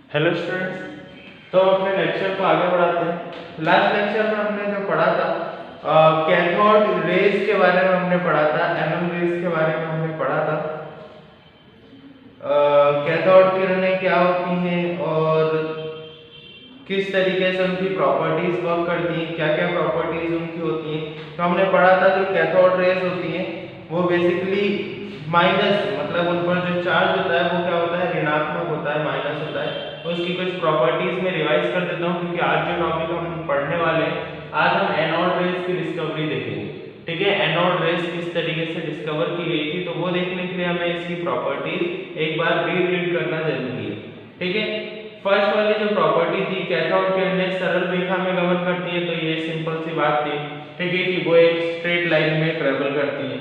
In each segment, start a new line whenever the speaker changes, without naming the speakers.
Hello students. तो अपने lecture को आगे बढ़ाते हैं। लास्ट लेक्चर में हमने जो पढ़ा था कैथोड रेज के बारे में हमने पढ़ा था, एनएम रेज के बारे में हमने पढ़ा था। कैथोड किरणें क्या होती हैं और किस तरीके से उनकी प्रॉपर्टीज वर्क करती हैं, क्या क्या प्रॉपर्टीज उनकी होती हैं। तो हमने पढ़ा था जो कैथोड रेज होती हैं वो बेसिकली माइनस, मतलब उन पर जो चार्ज होता है वो क्या होता है, ऋणात्मक होता है, माइनस होता है। तो उसकी कुछ प्रॉपर्टीज में रिवाइज कर देता हूँ क्योंकि आज जो टॉपिक हम पढ़ने वाले हैं, आज हम एनोड रेज की डिस्कवरी देखेंगे। ठीक है, एनोड रेज किस तरीके से डिस्कवर की गई थी, तो वो देखने के लिए हमें इसकी प्रॉपर्टीज एक बार रीड करना जरूरी है। ठीक है, फर्स्ट वाली जो प्रॉपर्टी थी, कैथोड किरणें सरल रेखा में गमन करती है, तो ये सिंपल सी बात थी। ठीक है कि वो एक स्ट्रेट लाइन में ट्रेवल करती है।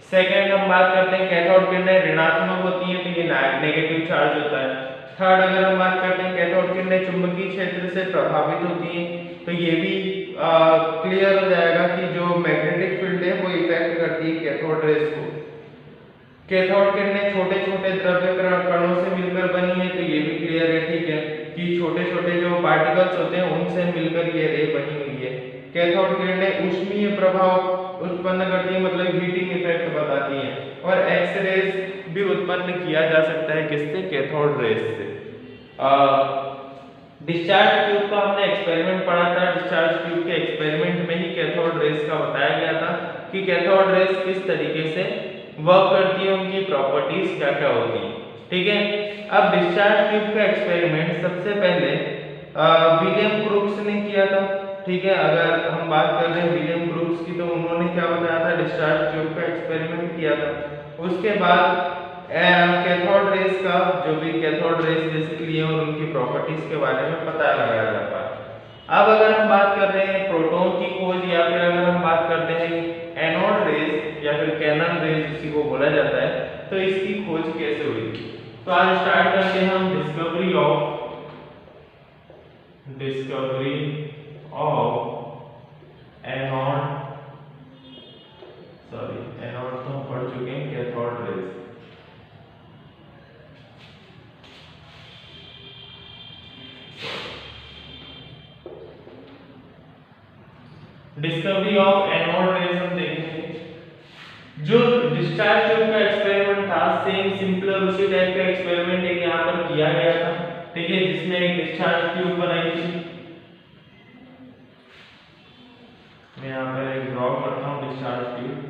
सेकंड हम बात करते हैं कैथोड किरणें ऋणात्मक होती हैं, तो ये नेगेटिव चार्ज होता है। थर्ड अगर हम बात करते हैं कैथोड किरणें चुंबकीय क्षेत्र से प्रभावित होती हैं, तो ये भी क्लियर हो जाएगा कि जो मैग्नेटिक फील्ड है वो इफेक्ट करती है कैथोड रेज को। कैथोड किरणें छोटे छोटे द्रव्य कणों से मिलकर बनी है, तो ये भी क्लियर है। ठीक है कि छोटे छोटे जो पार्टिकल्स होते हैं उनसे मिलकर ये रे बनी हुई है। कैथोड किरणें ऊष्मीय प्रभाव उत्पन्न करती है, मतलब हीटिंग इफेक्ट बताती हैं। और एक्स रेज भी उत्पन्न किया जा सकता है किससे, कैथोड रेज से। डिस्चार्ज ट्यूब का हमने एक्सपेरिमेंट पढ़ा था। डिस्चार्ज ट्यूब के एक्सपेरिमेंट में ही कैथोड रेज का बताया गया था कि कैथोड रेज किस तरीके से वर्क करती है, उनकी प्रॉपर्टीज क्या क्या होती हैं। ठीक है, अब डिस्चार्ज ट्यूब का एक्सपेरिमेंट सबसे पहले विलियम क्रूक्स ने किया था। ठीक है, अगर हम बात कर रहे हैं विलियम क्रूक्स की, तो उन्होंने क्या बताया था, डिस्चार्ज ट्यूब का एक्सपेरिमेंट किया था। उसके बाद कैथोड रेज का, जो भी कैथोड रेज बेसिकली है और उनकी प्रॉपर्टीज के बारे में पता लगाया जाता है। अब अगर हम बात कर रहे हैं प्रोटॉन की खोज, या फिर अगर हम बात करते हैं एनोड रेज या फिर कैनन रेज इसी को बोला जाता है, तो इसकी खोज कैसे हुई। तो आज स्टार्ट करते हैं हम डिस्कवरी ऑफ एनोड, एनोड तो हम पढ़ चुके हैं, cathode rays. Discovery of anode rays हम देखेंगे। जो डिस्चार्ज ट्यूब का एक्सपेरिमेंट था, सेम सिंपलर उसी टाइप का एक्सपेरिमेंट एक यहाँ पर किया गया था। ठीक है, जिसमें एक डिस्चार्ज ट्यूब बनाई थी। मैं यहाँ पर एक ड्रॉ करता हूँ डिस्चार्ज ट्यूब।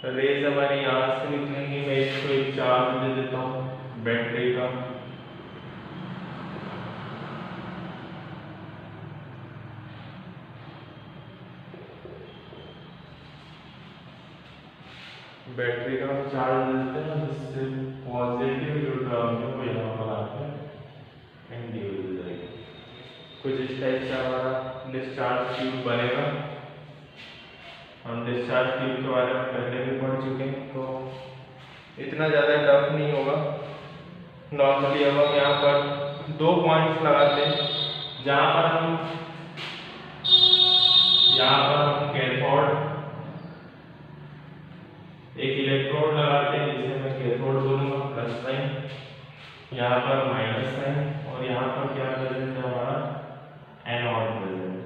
रेज हमारी यहाँ से निकलेंगी। मैं इसको एक चार्ज दे देता हूँ बैटरी का। बैटरी का चार्ज देते हैं, जिससे पॉजिटिव जो टर्म है वो यहाँ पर आकर इंड्यूस हो जाएगी। कुछ इस टाइप से हमारा डिस्चार्ज ट्यूब बनेगा। हम डिस्चार्ज ट्यूब के बारे में पहले भी पढ़ चुके हैं, तो इतना ज़्यादा टफ नहीं होगा। नॉर्मली अब हम यहाँ पर 2 पॉइंट्स लगाते हैं, जहाँ पर हम कैथोड एक इलेक्ट्रोड लगाते हैं, जिसे मैं कैथोड बोलूँगा, प्लस साइन, यहाँ पर माइनस साइन, और यहाँ पर क्या प्रेजेंट है हमारा, एनोड प्रेजेंट।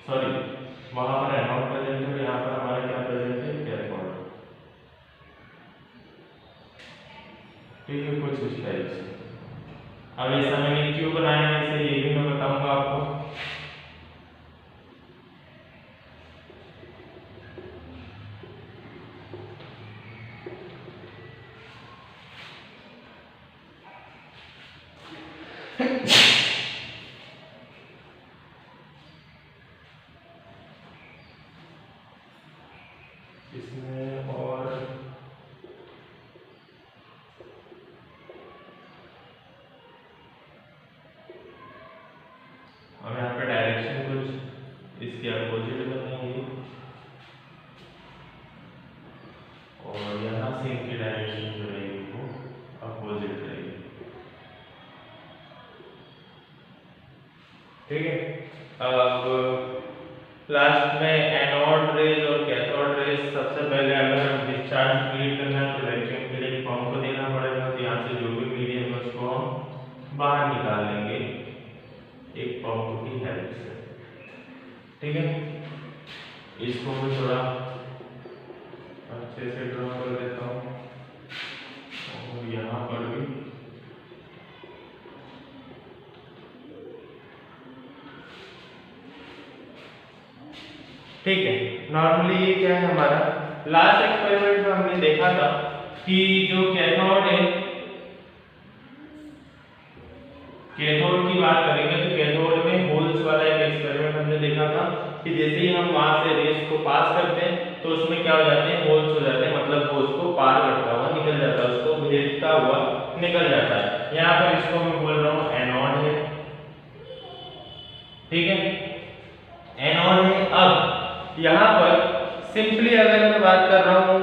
सॉरी, वहाँ पर एनोड प्रेजेंट है, यहाँ पर हमारा क्या प्रेजेंट है, कैथोड। ठीक है, कुछ इस टाइप से। अब ऐसा मैंने क्यों बनाया है, इसे ये भी मैं बताऊंगा आपको। इसमें और अब यहाँ पे डायरेक्शन कुछ इसके अपोजिट बनाएंगे, और यहाँ से इनकी डायरेक्शन जो रहेगी वो अपोजिट ठीक है। अब लास्ट में एनोड रेज और कैथोड रेज, सबसे पहले अगर हम डिस्चार्ज क्रिएट करना है तो वैक्यूम के लिए पंप को देना पड़ेगा, तो यहाँ से जो भी मीडियम है उसको हम बाहर निकाल लेंगे एक पंप की हेल्प से। ठीक है, इसको मैं थोड़ा अच्छे से ड्रॉ कर देता हूँ और यहाँ पर भी ठीक है। नॉर्मली ये क्या है हमारा लास्ट एक्सपेरिमेंट में हमने देखा था कि जो कैथोड है, कैथोड की बात करेंगे तो कैथोड में होल्स वाला एक एक्सपेरिमेंट हमने देखा था कि जैसे ही हम वहां से रेस को पास करते हैं तो उसमें क्या हो जाते हैं, होल्स हो जाते हैं, मतलब वो उसको पार करता हुआ निकल जाता है, उसको भेजता हुआ निकल जाता है। यहाँ पर इसको मैं बोल रहा हूँ एनोड है। ठीक है, एनोड है। अब यहाँ पर सिंपली अगर मैं बात कर रहा हूँ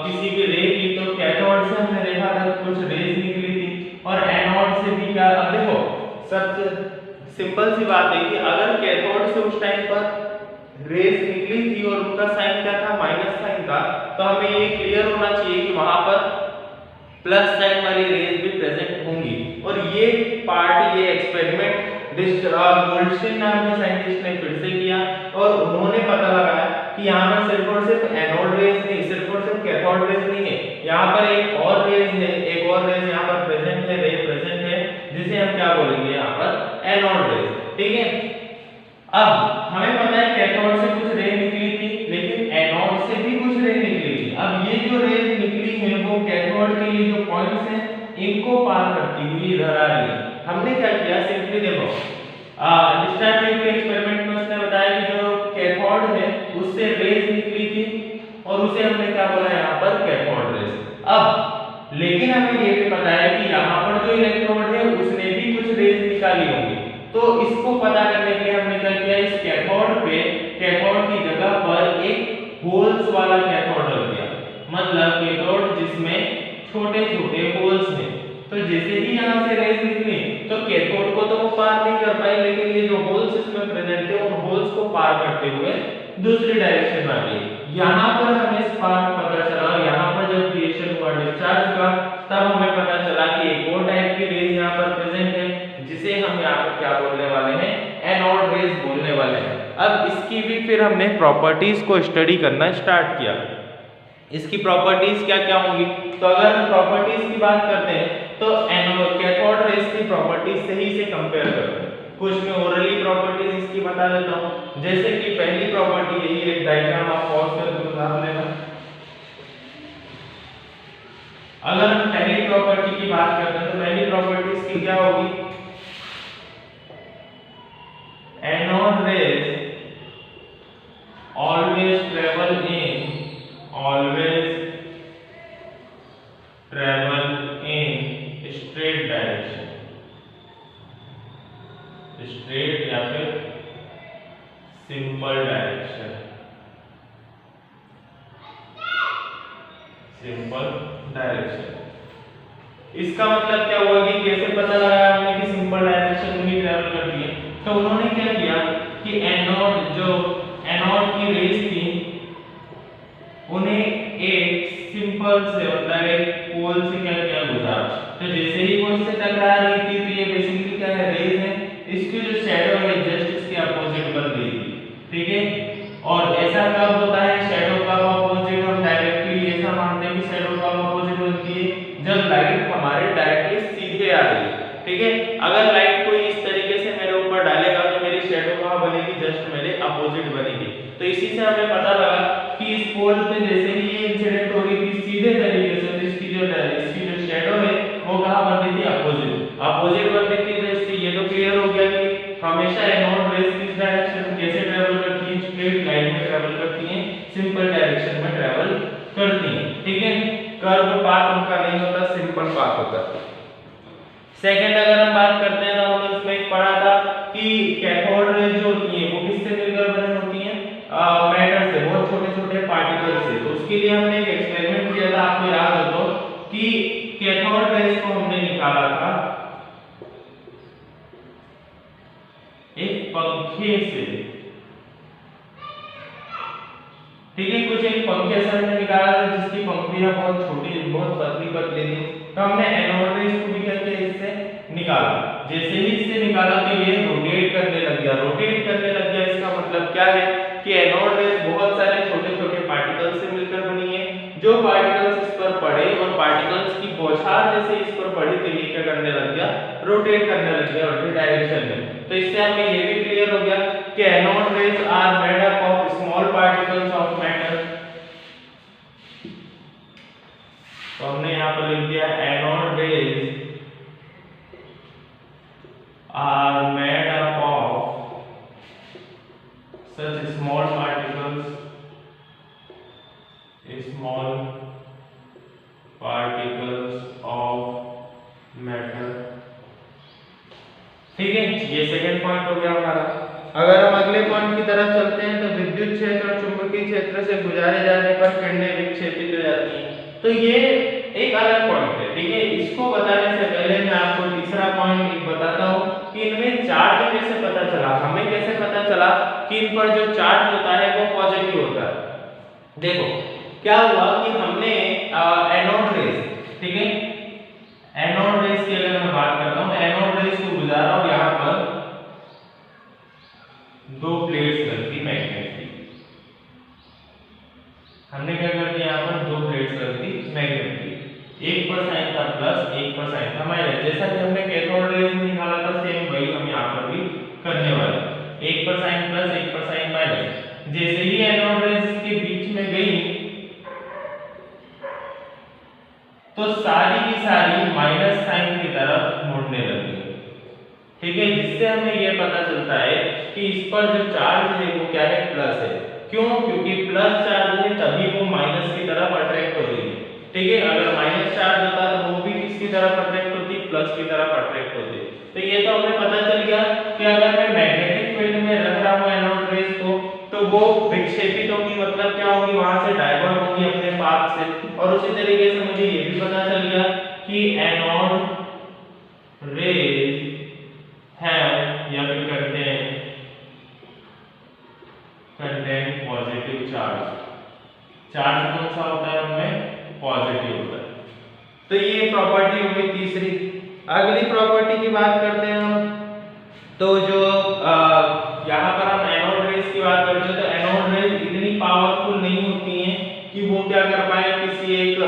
किसी भी रे की, तो कैथोड से हमने देखा था कुछ रेज निकली थी और एनोड से भी क्या, अब देखो सबसे सिंपल सी बात है कि अगर कैथोड से उस टाइम पर रेज निकली थी और उनका साइन क्या था, माइनस साइन था, तो हमें ये क्लियर होना चाहिए कि वहां पर प्लस साइन वाली रेज भी प्रेजेंट होंगी। और ये पार्ट, ये एक्सपेरिमेंट गोल्डस्टीन नाम के साइंटिस्ट ने फिर से किया और उन्होंने पता लगाया कि यहाँ पर सिर्फ और सिर्फ एनोड रेज नहीं, सिर्फ और सिर्फ कैथोड रेज नहीं है, यहाँ पर एक और रेज है, एक और रेज यहाँ पर प्रेजेंट है, रे प्रेजेंट है, जिसे हम क्या बोलेंगे यहाँ पर एनोड रेज। ठीक है, अब हमें पता है कैथोड से कुछ रे निकली थी लेकिन एनोड से भी कुछ रे निकली थी। अब ये जो रेज निकली है वो कैथोड के ये जो पॉइंट्स हैं इनको पार करती हुई इधर आ रही है। हमने क्या किया, सिंपली देखो डिस्चार्ज ट्यूब के एक्सपेरिमेंट में उसने बताया कि जो कैथोड है उससे रेज निकली थी और उसे हमने क्या बोला यहाँ पर कैथोड रेज। अब लेकिन हमें ये भी पता है कि यहाँ पर जो इलेक्ट्रोड है उसने भी कुछ रेज निकाली होंगी, तो इसको पता करने के लिए हमने क्या किया, इस कैथोड पे, कैथोड की जगह पर एक होल्स वाला कैथोड रख दिया, मतलब कैथोड जिसमें छोटे छोटे होल्स हैं। तो जैसे ही यहाँ से रेज निकली तो कैथोड को तो वो पार नहीं कर पाई, लेकिन ये जो होल्स इसमें प्रेजेंट है उन होल्स को पार करते हुए दूसरी डायरेक्शन में आ गई। यहाँ पर हमें स्पार्क पता चला और यहाँ पर जब क्रिएशन हुआ डिस्चार्ज का, तब हमें पता चला कि एक और टाइप की रेज यहाँ पर प्रेजेंट है जिसे हम यहाँ पर क्या बोलने वाले हैं, एनोड रेज बोलने वाले हैं। अब इसकी भी फिर हमने प्रॉपर्टीज को स्टडी करना स्टार्ट किया। इसकी प्रॉपर्टीज क्या क्या होंगी, तो अगर हम प्रॉपर्टीज की बात करते हैं तो एनोड कैथोड रेज की प्रॉपर्टीज सही से कंपेयर करते हैं। कुछ मैं ओरली प्रॉपर्टीज इसकी बता देता हूं, जैसे कि पहली प्रॉपर्टी यही एक डायग्राम आप पॉज करके उतार लेना। अगर हम पहली प्रॉपर्टी की बात करते हैं तो पहली प्रॉपर्टी इसकी क्या होगी, anode rays always travel in straight direction, straight या फिर सिंपल डायरेक्शन, सिंपल डायरेक्शन। इसका मतलब क्या हुआ कि कैसे पता लगाया हमने कि सिंपल डायरेक्शन में ही ट्रैवल करती है, तो उन्होंने क्या किया कि एनोड की रेज थी उन्हें एक सिंपल से, मतलब एक पोल से क्या किया, गुजारा। तो जैसे ही वो इससे टकरा रही थी तो ये बेसिकली क्या है, रेज है, इसकी जो शैडो है जस्ट इसके अपोजिट बन रही थी। ठीक है, और ऐसा कब होता है, शैडो का अपोजिट हम डायरेक्टली ऐसा मानते हैं कि शैडो का अपोजिट बनती है जब लाइट हमारे डायरेक्टली सीधे आ रही है। ठीक है, अगर लाइट कोई इस तरीके से मेरे ऊपर डालेगा तो मेरी शैडो कहां बनेगी, जस्ट मेरे अपोजिट बनेगी। तो इसी से हमें पता लगा कि इस पोल पे जैसे ही ये इंसिडेंट हो रही थी सीधे तरीके से, तो इसकी जो शैडो है वो कहां बन रही थी, अपोजिट बन रही थी। तो इससे ये तो क्लियर हो गया कि हमेशा एनोड रेज किस डायरेक्शन में कैसे ट्रैवल करती है, स्ट्रेट लाइन में ट्रैवल करती है, सिंपल डायरेक्शन में ट्रैवल करती है। ठीक है, कर्व पाथ उनका नहीं होता, सिंपल पाथ होता है। सेकंड अगर हम बात करते हैं तो हमने उसमें एक पढ़ा था कि कैथोड रेज जो होती है वो किससे मिलकर बनी होती है, मैटर से, बहुत छोटे छोटे पार्टिकल से। तो उसके लिए हमने एक एक्सपेरिमेंट किया था, आपको याद हो तो, कि कैथोड रेज को हमने निकाला था एक पंखे से, ठीक है, कुछ एक पंखे से हमने निकाला था जिसकी पंखुड़ियां बहुत छोटी, बहुत पतली पतली थी, तो हमने एनोड रेज को भी क्या किया, इससे निकाला। जैसे ही इससे निकाला तो ये रोटेट करने लग गया। रोटेट करने लग गया इसका मतलब क्या है कि एनोड रेज बहुत सारे छोटे छोटे पार्टिकल्स से मिलकर बनी है। जो पार्टिकल्स इस पर पड़े और पार्टिकल्स की बौछार जैसे इस पर पड़ी तो ये क्या करने लग गया, रोटेट करने लग गया उल्टी डायरेक्शन में। तो इससे हमें ये भी क्लियर हो गया कि anode rays are made up of small particles of matter. तो हमने यहाँ पर लिख दिया anode rays are made up of such small particles of matter। ठीक है, ये सेकंड पॉइंट हो गया हमारा। अगर हम अगले पॉइंट की तरफ चलते हैं तो विद्युत क्षेत्र और चुंबकीय क्षेत्र से गुजारे जाने पर किरणें विक्षेपित हो जाती हैं। तो ये एक अलग पॉइंट है, ठीक है। इसको बताने से पहले मैं आपको तीसरा पॉइंट एक बताता हूँ कि इनमें चार्ज कैसे पता चला। हमें कैसे पता चला कि इन पर जो चार्ज होता है वो पॉजिटिव होता है। देखो क्या हुआ कि हमने एनोड रेज, ठीक है, एनोड रेज की अगर मैं बात करता हूँ, एनोड रेज को गुजारा और यहाँ पर दो प्लेट्स रख दी मैग्नेट की। हमने क्या कर दिया, यहाँ पर दो प्लेट्स रख दी मैग्नेट की, एक पर साइन था प्लस, एक पर साइन था माइनस। जैसा कि हमने कैथोड रेज में निकाला था सेम वही हम यहाँ पर भी करने वाले, एक पर साइन प्लस, एक पर साइन माइनस। जैसे ही एनोड रेज के बीच में गई तो सारी की सारी माइनस साइन की तरफ मुड़ने लगी, ठीक है, जिससे हमें यह पता चलता है कि इस पर जो चार्ज है वो क्या है, प्लस है। क्यों? क्योंकि प्लस चार्ज है तभी वो माइनस की तरफ अट्रैक्ट हो रही है, ठीक है। अगर माइनस चार्ज होता तो वो भी किसकी तरफ अट्रैक्ट होती, प्लस की तरफ अट्रैक्ट होती। तो ये तो हमें पता चल गया कि अगर मैं मैग्नेटिक फील्ड में रख रहा हूँ एनोड रेज को तो वो विक्षेपित होगी, मतलब क्या होगी, वहां से डाइवर्ट होगी अपने पाथ से। और उसी तरीके से मुझे ये भी पता चल गया कि एनोड रेज है या फिर कहते हैं कंटेन पॉजिटिव चार्ज। चार्ज कौन सा होता है उनमें, पॉजिटिव होता है। तो ये प्रॉपर्टी होगी तीसरी। अगली प्रॉपर्टी की बात करते हैं हम, तो जो यहाँ पर हम एनोड रेज की बात करते हैं तो एनोड रेज इतनी पावरफुल नहीं होती हैं कि वो क्या कर पाए किसी एक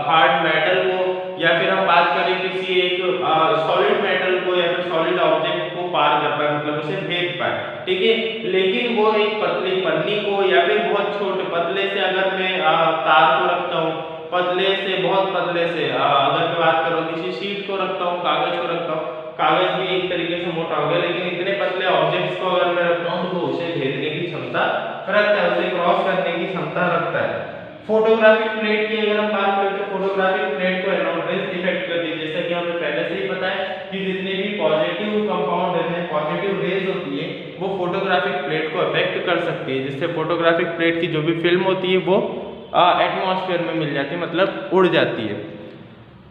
हार्ड मेटल को, या फिर हम बात करें किसी एक सॉलिड मेटल को या फिर सॉलिड ऑब्जेक्ट को पार कर पाए, मतलब उसे भेद पाए, ठीक है। लेकिन वो एक पतली पन्नी को या फिर बहुत छोटे पतले से अगर मैं तार को रखता हूँ, पतले से बहुत पतले से अगर मैं बात करूँ किसी शीट को रखता हूँ, कागज को रखता हूँ, कागज भी एक तरीके से मोटा हो गया, लेकिन इतने पतले ऑब्जेक्ट्स को अगर मैं रखता हूँ तो वो उसे भेदने की क्षमता रखता है, उसे क्रॉस करने की क्षमता रखता है। फोटोग्राफिक प्लेट की अगर हम बात करें तो फोटोग्राफिक प्लेट को एनोड रेज इफेक्ट करती है। जैसा कि हमें पहले से ही पता है कि जितने भी पॉजिटिव कंपाउंड रहते हैं, पॉजिटिव रेज होती है, वो फोटोग्राफिक प्लेट को अफेक्ट कर सकती है, जिससे फोटोग्राफिक प्लेट की जो भी फिल्म होती है वो एटमॉस्फेयर में मिल जाती है, मतलब उड़ जाती है।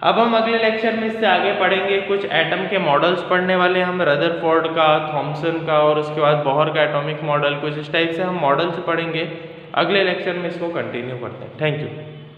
अब हम अगले लेक्चर में इससे आगे पढ़ेंगे, कुछ एटम के मॉडल्स पढ़ने वाले हम, रदरफोर्ड का, थॉमसन का, और उसके बाद बोहर का एटॉमिक मॉडल, कुछ इस टाइप से हम मॉडल्स पढ़ेंगे। अगले लेक्चर में इसको कंटिन्यू करते हैं। Thank you.